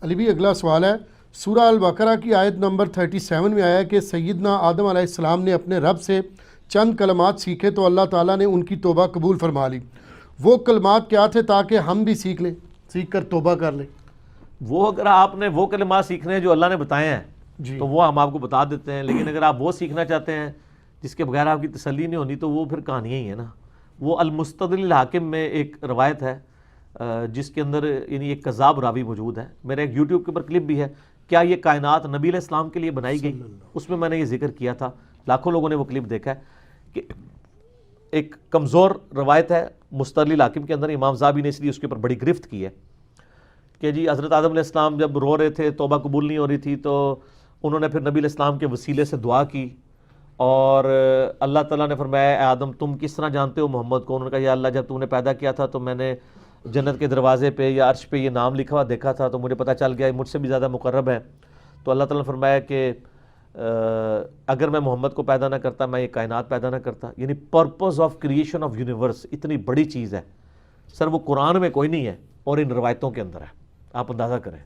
علی بھی اگلا سوال ہے، سورہ البقرہ کی آیت نمبر 37 میں آیا ہے کہ سیدنا آدم علیہ السلام نے اپنے رب سے چند کلمات سیکھے تو اللہ تعالیٰ نے ان کی توبہ قبول فرما لی۔ وہ کلمات کیا تھے تاکہ ہم بھی سیکھ کر توبہ کر لیں؟ وہ اگر آپ نے وہ کلمات سیکھنے ہیں جو اللہ نے بتائے ہیں جی تو وہ ہم آپ کو بتا دیتے ہیں، لیکن اگر آپ وہ سیکھنا چاہتے ہیں جس کے بغیر آپ کی تسلی نہیں ہونی تو وہ پھر کہانیاں ہی ہیں نا۔ وہ المستدل الحاکم میں ایک روایت ہے جس کے اندر یعنی ایک کذاب راوی موجود ہے، میرے ایک یوٹیوب کے اوپر کلپ بھی ہے، کیا یہ کائنات نبی علیہ السلام کے لیے بنائی گئی، اس میں نے یہ ذکر کیا تھا، لاکھوں لوگوں نے وہ کلپ دیکھا ہے کہ ایک کمزور روایت ہے مستدل الحاکم کے اندر، امام زابی نے اس لیے اس کے اوپر بڑی گرفت کی ہے کہ جی حضرت آدم علیہ السلام جب رو رہے تھے، توبہ قبول نہیں ہو رہی تھی، تو انہوں نے پھر نبی علیہ السلام کے وسیلے سے دعا کی، اور اللہ تعالیٰ نے فرمایا اے آدم تم کس طرح جانتے ہو محمد کو؟ انہوں نے کہا یا اللہ جب تم نے پیدا کیا تھا تو میں نے جنت کے دروازے پہ یا عرش پہ یہ نام لکھا ہوا دیکھا تھا تو مجھے پتہ چل گیا مجھ سے بھی زیادہ مقرب ہے۔ تو اللہ تعالیٰ نے فرمایا کہ اگر میں محمد کو پیدا نہ کرتا میں یہ کائنات پیدا نہ کرتا۔ یعنی purpose of creation of universe اتنی بڑی چیز ہے سر، وہ قرآن میں کوئی نہیں ہے اور ان روایتوں کے اندر ہے، آپ اندازہ کریں۔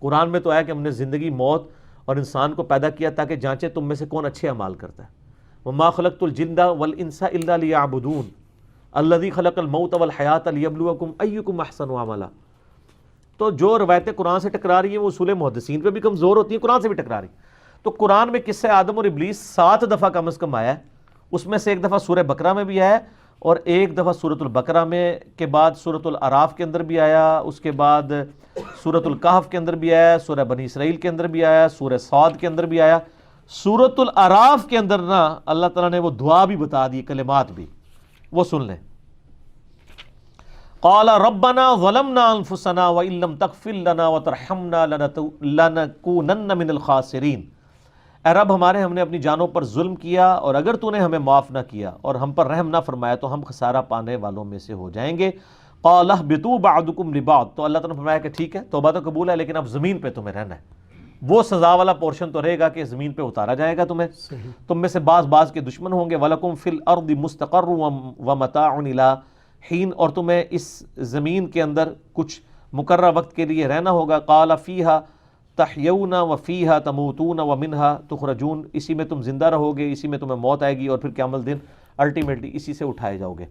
قرآن میں تو ہے کہ ہم نے زندگی موت اور انسان کو پیدا کیا تاکہ جانچے تم میں سے کون اچھے اعمال کرتا ہے۔ وَمَا خَلَقْتُ الْجِنَّ وَالْإِنسَ إِلَّا لِيَعْبُدُونَ الَّذِي خَلَقَ الْمَوْتَ وَالْحَيَاةَ لِيَبْلُوَكُمْ أَيُّكُمْ أَحْسَنُ عَمَلًا۔ تو جو روایتیں قرآن سے ٹکرا رہی ہیں وہ اصول محدثین پہ بھی کمزور ہوتی ہیں، قرآن سے بھی ٹکرا رہی ہیں۔ تو قرآن میں قصہ آدم اور ابلیس 7 دفعہ کم از کم آیا ہے، اس میں سے ایک دفعہ سورہ بقرہ میں بھی آیا اور ایک دفعہ سورۃ البقرہ میں کے بعد سورۃ الاعراف کے اندر بھی آیا، اس کے بعد سورۃ الکہف کے اندر بھی آیا، سورہ بنی اسرائیل کے اندر بھی آیا، سورہ صاد کے اندر بھی آیا۔ سورۃ الاعراف کے اندر نا اللہ تعالیٰ نے وہ دعا بھی بتا دی، کلمات بھی، وہ سن لیں۔ قال ربنا ظلمنا انفسنا وان لم تغفر لنا وترحمنا لنكونن من الخاسرین۔ اے رب ہمارے ہم نے اپنی جانوں پر ظلم کیا اور اگر تو نے ہمیں معاف نہ کیا اور ہم پر رحم نہ فرمایا تو ہم خسارہ پانے والوں میں سے ہو جائیں گے۔ قال اهبطوا بعضكم لبعض، تو اللہ تعالیٰ نے فرمایا کہ ٹھیک ہے توبہ تو قبول ہے لیکن اب زمین پہ تمہیں رہنا ہے، وہ سزا والا پورشن تو رہے گا کہ زمین پہ اتارا جائے گا تمہیں، تم میں سے بعض کے دشمن ہوں گے۔ وَلَكُمْ فِي الْأَرْضِ مُسْتَقَرٌّ وَمَتَاعٌ إِلَىٰ حین، اور تمہیں اس زمین کے اندر کچھ مقررہ وقت کے لیے رہنا ہوگا۔ قال فیہا تحیون وفیہا تموتون ومنہا تخرجون، اسی میں تم زندہ رہو گے، اسی میں تمہیں موت آئے گی اور پھر قیامت دن الٹیمیٹلی اسی سے اٹھائے جاؤ گے۔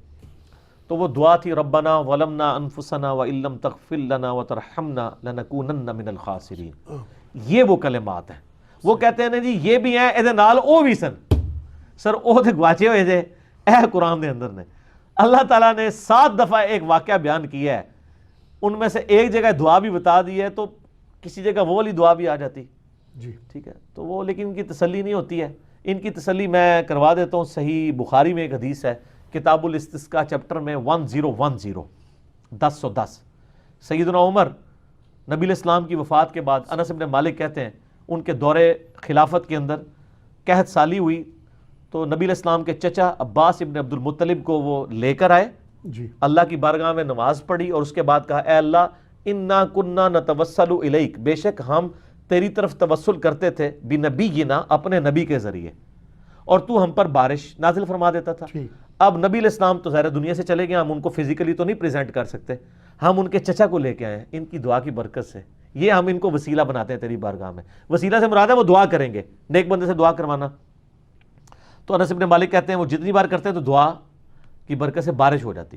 تو وہ دعا تھی ربنا ظلمنا انفسنا وان لم تغفر لنا وترحمنا لنکونن من الخاسرین۔ یہ وہ کلمات ہیں، وہ کہتے ہیں جی یہ بھی ہیں اے نال او بھی سن سر او تے گواچے ہوئے تھے اے قرآن دے اندر نے۔ اللہ تعالیٰ نے 7 دفعہ ایک واقعہ بیان کیا ہے، ان میں سے ایک جگہ دعا بھی بتا دی ہے تو کسی جگہ وہ والی دعا بھی آ جاتی جی ٹھیک ہے، تو وہ لیکن ان کی تسلی نہیں ہوتی ہے۔ ان کی تسلی میں کروا دیتا ہوں، صحیح بخاری میں ایک حدیث ہے کتاب الاستسقاء چیپٹر میں 1010 1010، سیدنا عمر نبی علیہ السلام کی وفات کے بعد انس بن مالک کہتے ہیں ان کے دور خلافت کے اندر قحط سالی ہوئی تو نبی علیہ السلام کے چچا عباس ابن عبد المطلب کو وہ لے کر آئے، جی اللہ کی بارگاہ میں نماز پڑھی اور اس کے بعد کہا اے اللہ انا کننا نتوسل الیک، بے شک ہم تیری طرف توسل کرتے تھے بنبینا، اپنے نبی کے ذریعے، اور تو ہم پر بارش نازل فرما دیتا تھا۔ اب نبی علیہ السلام تو ظاہر دنیا سے چلے گئے، ہم ان کو فزیکلی تو نہیں پریزنٹ کر سکتے، ہم ان کے چچا کو لے کے آئے ہیں ان کی دعا کی برکت سے، یہ ہم ان کو وسیلہ بناتے ہیں تیری بارگاہ میں۔ وسیلہ سے مراد ہے وہ دعا کریں گے، نیک بندے سے دعا کروانا۔ تو انس بن مالک کہتے ہیں وہ جتنی بار کرتے ہیں تو دعا کی برکت سے بارش ہو جاتی۔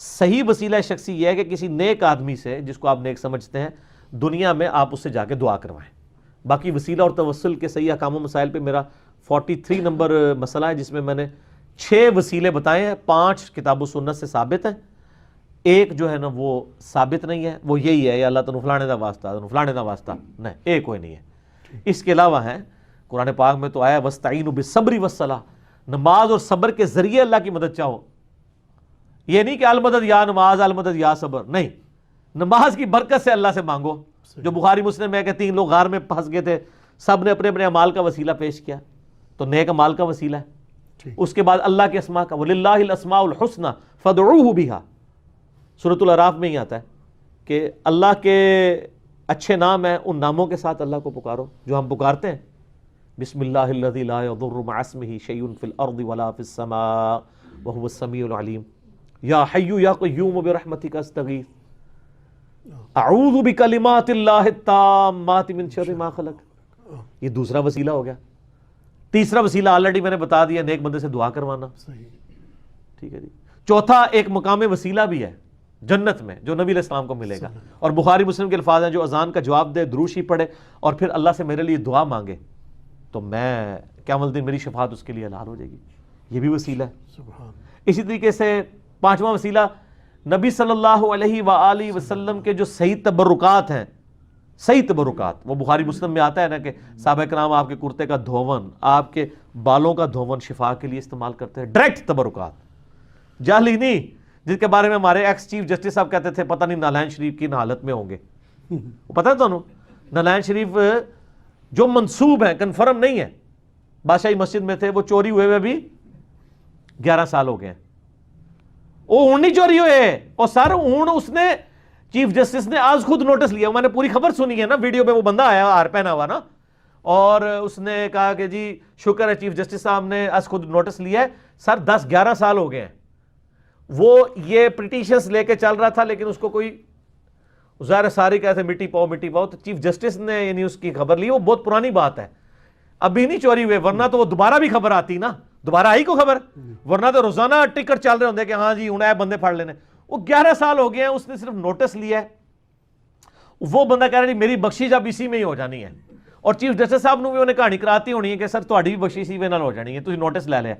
صحیح وسیلہ شخصی یہ ہے کہ کسی نیک آدمی سے جس کو آپ نیک سمجھتے ہیں دنیا میں آپ اس سے جا کے دعا کروائیں۔ باقی وسیلہ اور توسل کے صحیح احکام و مسائل پہ میرا 43 نمبر مسئلہ ہے جس میں نے 6 وسیلے بتائے ہیں، 5 کتاب و سنت سے ثابت ہیں، ایک جو ہے نا وہ ثابت نہیں ہے، وہ یہی ہے یا اللہ تعالیٰ فلانے دا واسطہ فلانے دا واسطہ، نہیں ایک کوئی نہیں ہے۔ اس کے علاوہ ہیں قرآن پاک میں تو آیا وَاسْتَعِینُوا بِالصَّبْرِ وَالصَّلَاةِ، نماز اور صبر کے ذریعے اللہ کی مدد چاہو۔ یہ نہیں کہ المدد یا نماز المدد یا صبر، نہیں، نماز کی برکت سے اللہ سے مانگو۔ جو بخاری مسلم میں کہ 3 لوگ غار میں پھنس گئے تھے، سب نے اپنے اپنے اعمال کا وسیلہ پیش کیا، تو نیک اعمال کا وسیلہ ہے۔ اس کے بعد اللہ کے اسماء کا وَلِلَّهِ الْأَسْمَاءُ الْحُسْنَى فَادْعُوهُ بِهَا، سورۃ الاعراف میں ہی آتا ہے کہ اللہ کے اچھے نام ہیں، ان ناموں کے ساتھ اللہ کو پکارو جو ہم پکارتے ہیں، بسم اللہ الذی لا یضر مع اسمہ شیء فی الارض ولا فی السماء وهو السمیع العلیم، یا حی یا قیوم برحمتک استغیث۔ اعوذ بکلمات اللہ التامات من شر ما خلق. یہ دوسرا وسیلہ ہو گیا. تیسرا وسیلہ آلریڈی میں نے بتا دیا, نیک بندے سے دعا کروانا. ٹھیک ہے جی. چوتھا ایک مقام وسیلہ بھی ہے جنت میں جو نبی علیہ السلام کو ملے گا, اور بخاری مسلم کے الفاظ ہیں, جو اذان کا جواب دے, دروشی پڑھے اور پھر اللہ سے میرے لیے دعا مانگے تو میں قیامت الدین میری شفاعت اس کے لیے حلال ہو جائے گی. یہ بھی وسیلہ ہے. اسی طریقے سے پانچواں وسیلہ نبی صلی اللہ علیہ وآلہ وسلم کے جو صحیح تبرکات ہیں, صحیح تبرکات, وہ بخاری مسلم میں آتا ہے نا کہ صحابہ کرام آپ کے کرتے کا دھون, آپ کے بالوں کا دھون شفا کے لیے استعمال کرتے ہیں. ڈائریکٹ تبرکات, جعلی نہیں, جس کے بارے میں ہمارے ایکس چیف جسٹس صاحب کہتے تھے پتہ نہیں نالین شریف کی حالت میں ہوں گے. وہ پتہ ہے تمہیں نالین شریف جو منسوب ہیں کنفرم نہیں ہے, بادشاہی مسجد میں تھے, وہ چوری ہوئے بھی 11 سال ہو گئے ہیں. وہ اون نہیں چوری ہوئے, اور سر اون اس نے چیف جسٹس نے آج خود نوٹس لیا. میں نے پوری خبر سنی ہے نا, ویڈیو پہ وہ بندہ آیا ہار پہنا ہوا نا, اور اس نے کہا کہ جی شکر ہے چیف جسٹس صاحب نے آج خود نوٹس لیا ہے. سر 10-11 سال ہو گئے ہیں. وہ یہ پٹیشنز لے کے چل رہا تھا, لیکن اس کو کوئی ظاہر ساری کہتے ہیں مٹی پاؤ مٹی پاؤ, تو چیف جسٹس نے یعنی اس کی خبر لی. وہ بہت پرانی بات ہے, ابھی نہیں چوری ہوئے, ورنہ تو وہ دوبارہ بھی خبر آتی نا, دوبارہ آئی کو خبر, ورنہ تو روزانہ ٹکٹ چل رہے ہوتے کہ ہاں جی انہیں بندے پھاڑ لینے. وہ 11 سال ہو گئے ہیں, اس نے صرف نوٹس لیا ہے. وہ بندہ کہہ رہا ہے میری بخشش اب اسی میں ہی ہو جانی ہے, اور چیف جسٹس صاحب نے بھی انہیں کہانی کراتی ہونی ہے کہ سر تہاڈی بھی بخشش اسی نال ہو جانی ہے, تسی نوٹس لے لیا.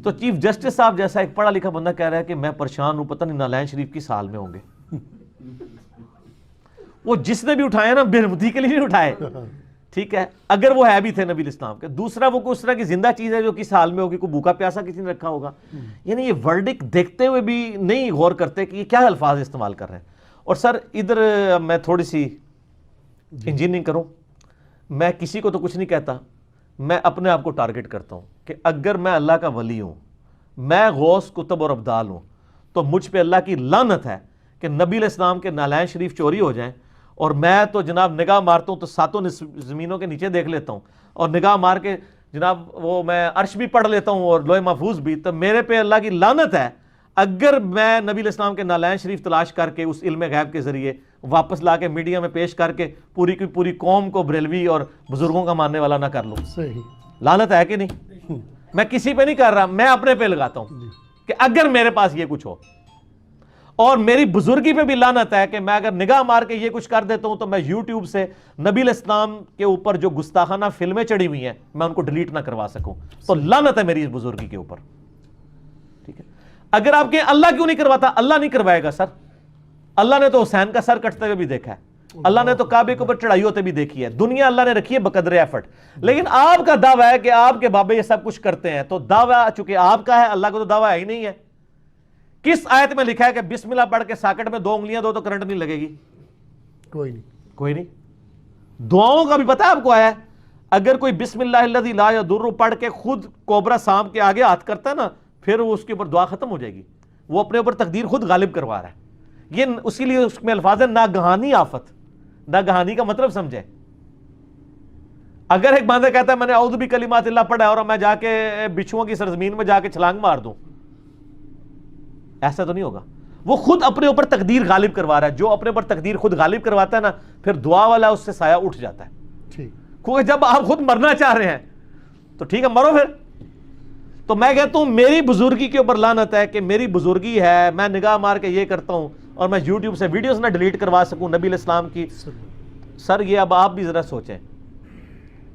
تو چیف جسٹس صاحب جیسا ایک پڑھا لکھا بندہ کہہ رہا ہے کہ میں پریشان ہوں, پتہ نہیں نالین شریف کی سال میں ہوں گے. وہ جس نے بھی اٹھایا نا بےرحمتی کے لیے نہیں اٹھائے, ٹھیک ہے, اگر وہ ہے بھی تھے نبی الاسلام کے. دوسرا وہ کوئی اس طرح کی زندہ چیز ہے جو کس حال میں ہوگی, کوئی بھوکا پیاسا کسی نے رکھا ہوگا. یعنی یہ ورڈک دیکھتے ہوئے بھی نہیں غور کرتے کہ یہ کیا الفاظ استعمال کر رہے ہیں. اور سر ادھر میں تھوڑی سی انجینئرنگ کروں, میں کسی کو تو کچھ نہیں کہتا, میں اپنے آپ کو ٹارگٹ کرتا ہوں کہ اگر میں اللہ کا ولی ہوں, میں غوث کتب اور ابدال ہوں, تو مجھ پہ اللہ کی لعنت ہے کہ نبی علیہ السلام کے نالین شریف چوری ہو جائیں, اور میں تو جناب نگاہ مارتا ہوں تو ساتوں زمینوں کے نیچے دیکھ لیتا ہوں, اور نگاہ مار کے جناب وہ میں عرش بھی پڑھ لیتا ہوں اور لوح محفوظ بھی. تو میرے پہ اللہ کی لعنت ہے اگر میں نبی علیہ السلام کے نالین شریف تلاش کر کے اس علم غیب کے ذریعے واپس لا کے میڈیا میں پیش کر کے پوری کی پوری قوم کو بریلوی اور بزرگوں کا ماننے والا نہ کر لوں. صحیح لعنت ہے کہ نہیں؟ میں کسی پہ نہیں کر رہا, میں اپنے پہ لگاتا ہوں کہ اگر میرے پاس یہ کچھ ہو. اور میری بزرگی پہ بھی لعنت ہے کہ میں اگر نگاہ مار کے یہ کچھ کر دیتا ہوں تو میں یوٹیوب سے نبی علیہ السلام کے اوپر جو گستاخانہ فلمیں چڑھی ہوئی ہیں میں ان کو ڈیلیٹ نہ کروا سکوں. تو لعنت ہے میری اس بزرگی کے اوپر. ٹھیک ہے, اگر آپ کہیں اللہ کیوں نہیں کرواتا, اللہ نہیں کروائے گا سر. اللہ نے تو حسین کا سر کٹتے ہوئے بھی دیکھا ہے, اللہ نے تو کعبے کے اوپر چڑھائی ہوتے بھی دیکھی ہے. دنیا اللہ نے رکھی ہے بقدر ایفرٹ. لیکن آپ کا دعویٰ ہے کہ آپ کے بابے یہ سب کچھ کرتے ہیں, تو دعویٰ چونکہ آپ کا ہے, اللہ کو تو دعویٰ ہے ہی نہیں ہے. کس آیت میں لکھا ہے کہ بسم اللہ پڑھ کے ساکٹ میں 2 انگلیاں دو تو کرنٹ نہیں لگے گی؟ کوئی نہیں, کوئی نہیں. دعاؤں کا بھی پتہ ہے آپ کو ہے, اگر کوئی بسم اللہ الذی لا یضر پڑھ کے خود کوبرا سانپ کے آگے ہاتھ کرتا ہے نا, پھر وہ اس کے اوپر دعا ختم ہو جائے گی. وہ اپنے اوپر تقدیر خود غالب کروا رہا ہے. یہ اسی لیے اس میں الفاظ ہے ناگہانی آفت. ناگہانی کا مطلب سمجھے. اگر ایک بندہ کہتا ہے میں نے اعوذ بکلمات اللہ پڑھا ہے اور میں جا کے بچھوؤں کی سرزمین میں جا کے چھلانگ مار دوں, ایسا تو نہیں ہوگا. وہ خود اپنے اوپر تقدیر غالب کروا رہا ہے. جو اپنے اوپر تقدیر خود غالب کرواتا ہے نا, پھر دعا والا اس سے سایہ اٹھ جاتا ہے. کیونکہ جب آپ خود مرنا چاہ رہے ہیں تو ٹھیک ہے مرو پھر. تو میں کہتا ہوں میری بزرگی کے اوپر لعنت ہے کہ میری بزرگی ہے, میں نگاہ مار کے یہ کرتا ہوں اور میں یوٹیوب سے ویڈیوز نہ ڈیلیٹ کروا سکوں نبی علیہ السلام کی. سر یہ اب آپ بھی ذرا سوچیں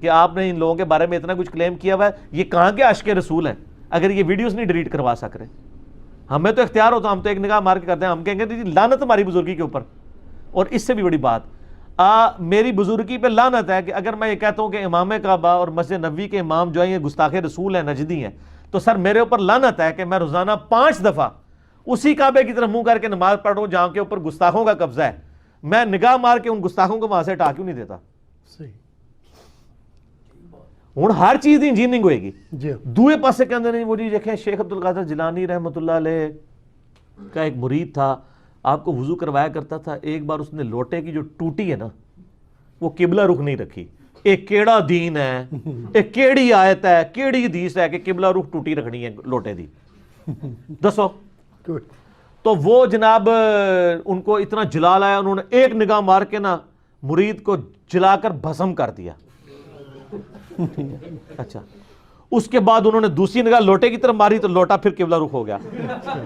کہ آپ نے ان لوگوں کے بارے میں اتنا کچھ کلیم کیا ہوا ہے, یہ کہاں کے عاشق رسول ہیں اگر یہ ویڈیوز نہیں ڈیلیٹ کروا سک رہے. ہمیں تو اختیار ہوتا, ہم تو ایک نگاہ مار کے کرتے ہیں, ہم کہیں گے جی لعنت ہماری بزرگی کے اوپر. اور اس سے بھی بڑی بات, میری بزرگی پہ لعنت ہے کہ اگر میں یہ کہتا ہوں کہ امام کعبہ اور مسجد نبوی کے امام جو ہیں یہ گستاخ رسول ہیں, نجدی ہیں, تو سر میرے اوپر لعنت ہے کہ میں روزانہ 5 دفعہ اسی کعبے کی طرف منہ کر کے نماز پڑھ رہا ہوں جہاں کے اوپر گستاخوں کا قبضہ ہے. میں نگاہ مار کے ان گستاخوں کو وہاں سے ہٹا کیوں نہیں دیتا؟ ہوں ہر چیز دی انجینئرنگ ہوئے گی. دوئے پاسے کے اندر نہیں, وہ جی دیکھیں شیخ عبد القادر جیلانی رحمۃ اللہ علیہ کا ایک مرید تھا, آپ کو وضو کروایا کرتا تھا. ایک بار اس نے لوٹے کی جو ٹوٹی ہے نا وہ قبلہ رخ نہیں رکھی. ایک کیڑا دین ہے, ایک کیڑی آیت ہے, کیڑی حدیث ہے کہ قبلہ رخ ٹوٹی رکھنی ہے لوٹے دی؟ دسو. تو وہ جناب ان کو اتنا جلال آیا, انہوں نے ایک نگاہ مار کے نا مرید کو جلا کر بھسم کر دیا. اچھا, اس کے بعد انہوں نے دوسری نگاہ لوٹے کی طرف ماری تو لوٹا پھر قبلہ رخ ہو گیا.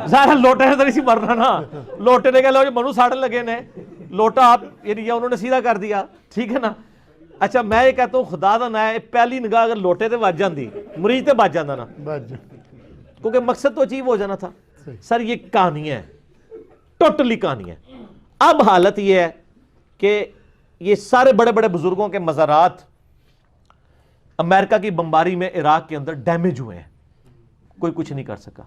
ظاہر لوٹے نے تو نہیں سی مرنا نا, لوٹے نے کہا لو منو ساڑھن لگے نے, لوٹا آپ یعنی انہوں نے سیدھا کر دیا, ٹھیک ہے نا. اچھا میں یہ کہتا ہوں خدا دا نا ہے, پہلی نگاہ اگر لوٹے تے بچ جاندی مرید تے بچ جاندہ نا, کیونکہ مقصد تو اچیو ہو جانا تھا. سر یہ کہانی ہے, ٹوٹلی کہانی ہے. اب حالت یہ ہے کہ یہ سارے بڑے بڑے بزرگوں کے مزارات امریکہ کی بمباری میں عراق کے اندر ڈیمیج ہوئے ہیں, کوئی کچھ نہیں کر سکا.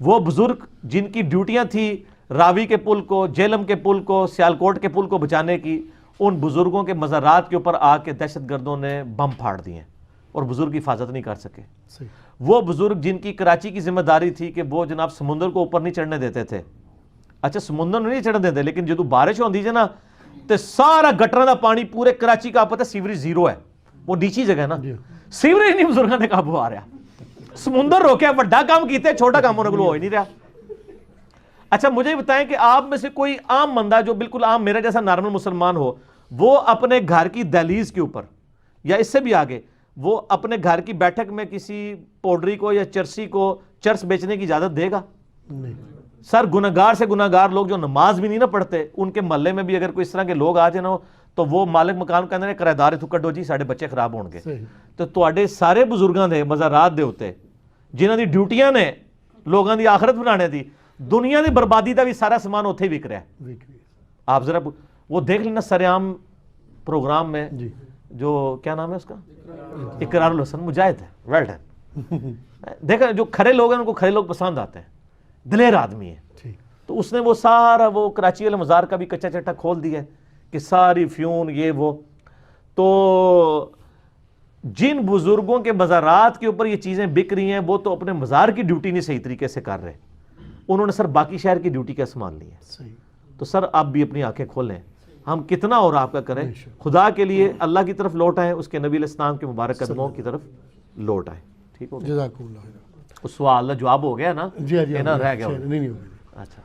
وہ بزرگ جن کی ڈیوٹیاں تھی راوی کے پل کو, جیلم کے پل کو, سیالکوٹ کے پل کو بچانے کی, ان بزرگوں کے مزارات کے اوپر آ کے دہشت گردوں نے بم پھاڑ دیے اور بزرگ حفاظت نہیں کر سکے. وہ بزرگ جن کی کراچی کی ذمہ داری تھی کہ وہ جناب سمندر کو اوپر نہیں چڑھنے دیتے تھے. اچھا سمندر نہیں چڑھنے دیتے, لیکن جدو بارش ہوندی ہے نا تے سارا گٹراں دا پانی پورے کراچی کا پتہ سیوریج زیرو ہے, وہ نیچی جگہ ہے نا, سیوریج نہیں بزرگاں نے قابو آ رہا. سمندر روکیا, بڑا کام کیتے, چھوٹا کام ہونے کو ہو ہی نہیں رہا. اچھا مجھے بتائیں کہ آپ میں سے کوئی عام بندہ جو بالکل عام میرا جیسا نارمل مسلمان ہو, وہ اپنے گھر کی دہلیز کے اوپر یا اس سے بھی آگے وہ اپنے گھر کی بیٹھک میں کسی پوڈری کو یا چرسی کو چرس بیچنے کی اجازت دے گا؟ نہیں. سر گناہگار سے گناہگار لوگ جو نماز بھی نہیں نہ پڑھتے, ان کے محلے میں بھی اگر کوئی اس طرح کے لوگ آ جائیں نا تو وہ مالک مکان کہندے نے کرایہ دار اتھوں کڈو جی ساڈے بچے خراب ہون گے. تو تواڈے سارے بزرگاں دے مزارات دے اوتے جنہاں دی ڈیوٹیاں نے لوگاں دی آخرت بنانے دی, دنیا دی بربادی دا بھی سارا سامان اوتھے ہی وک رہا ہے. آپ ذرا وہ دیکھ لینا سرعام پروگرام میں جو کیا نام ہے اس کا, اقرار الحسن مجاہد ہے, ویل ڈن. دیکھا جو کھڑے لوگ ہیں ان کو کھڑے لوگ پسند آتے ہیں, دلیر آدمی ہے. تو اس نے وہ سارا وہ کراچی والے مزار کا بھی کچا چٹا کھول دیا ہے کہ ساری فیون یہ وہ. تو جن بزرگوں کے مزارات کے اوپر یہ چیزیں بک رہی ہیں وہ تو اپنے مزار کی ڈیوٹی نہیں صحیح طریقے سے کر رہے, انہوں نے سر باقی شہر کی ڈیوٹی کا سنبھال لی ہے. تو سر آپ بھی اپنی آنکھیں کھولیں, ہم کتنا اور آپ کا کریں, خدا کے لیے اللہ کی طرف لوٹ آئیں, اس کے نبی علیہ السلام کے مبارک قدموں کی طرف لوٹ آئیں. ٹھیک ہو گیا, جزاک اللہ. اس سوال جواب ہو گیا نا, جی رہ گیا. نہیں. اچھا